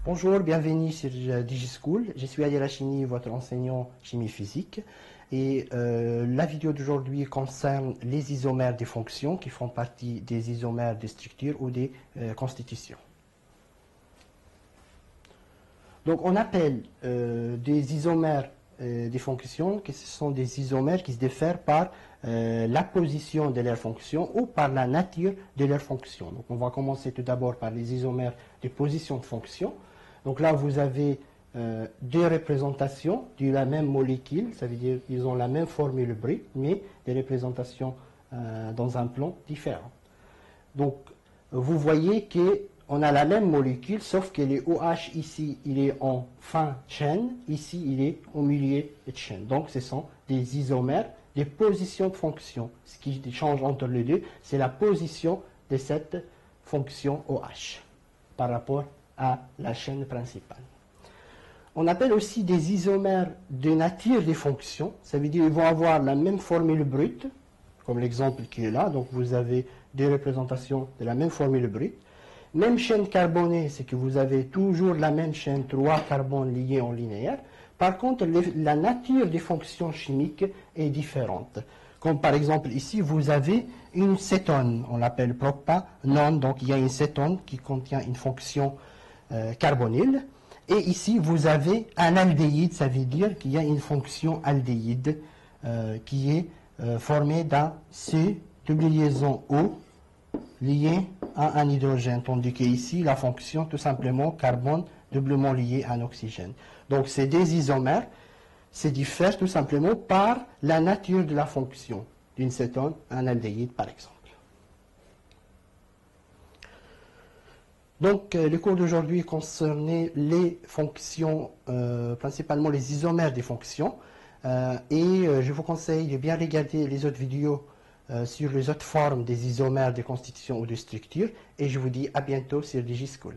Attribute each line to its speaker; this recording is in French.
Speaker 1: Bonjour, bienvenue sur DigiSchool. Je suis Adil Hachini, votre enseignant chimie physique. Et la vidéo d'aujourd'hui concerne les isomères des fonctions qui font partie des isomères des structures ou des constitutions. Donc on appelle des isomères des fonctions que ce sont des isomères qui se diffèrent par la position de leur fonction ou par la nature de leur fonction. Donc on va commencer tout d'abord par les isomères de position de fonction. Donc là vous avez deux représentations de la même molécule, ça veut dire qu'ils ont la même formule brute, mais des représentations dans un plan différent. Donc vous voyez que on a la même molécule, sauf que le OH ici, il est en fin de chaîne, ici, il est au milieu de chaîne. Donc, ce sont des isomères, des positions de fonction. Ce qui change entre les deux, c'est la position de cette fonction OH par rapport à la chaîne principale. On appelle aussi des isomères de nature des fonctions. Ça veut dire qu'ils vont avoir la même formule brute, comme l'exemple qui est là. Donc, vous avez deux représentations de la même formule brute. Même chaîne carbonée, c'est que vous avez toujours la même chaîne, 3 carbones liés en linéaire. Par contre, la nature des fonctions chimiques est différente. Comme par exemple ici, vous avez une cétone, on l'appelle propanone, donc il y a une cétone qui contient une fonction carbonyle. Et ici, vous avez un aldéhyde, ça veut dire qu'il y a une fonction aldéhyde qui est formée d'un C, double liaison O, lié à un hydrogène, tandis qu'ici, la fonction, tout simplement, carbone doublement lié à un oxygène. Donc, c'est des isomères, c'est diffère tout simplement par la nature de la fonction d'une cétone, un aldéhyde, par exemple. Donc, le cours d'aujourd'hui concernait les fonctions, principalement les isomères des fonctions, et je vous conseille de bien regarder les autres vidéos sur les autres formes des isomères de constitution ou de structure, et je vous dis à bientôt sur DigiSchool.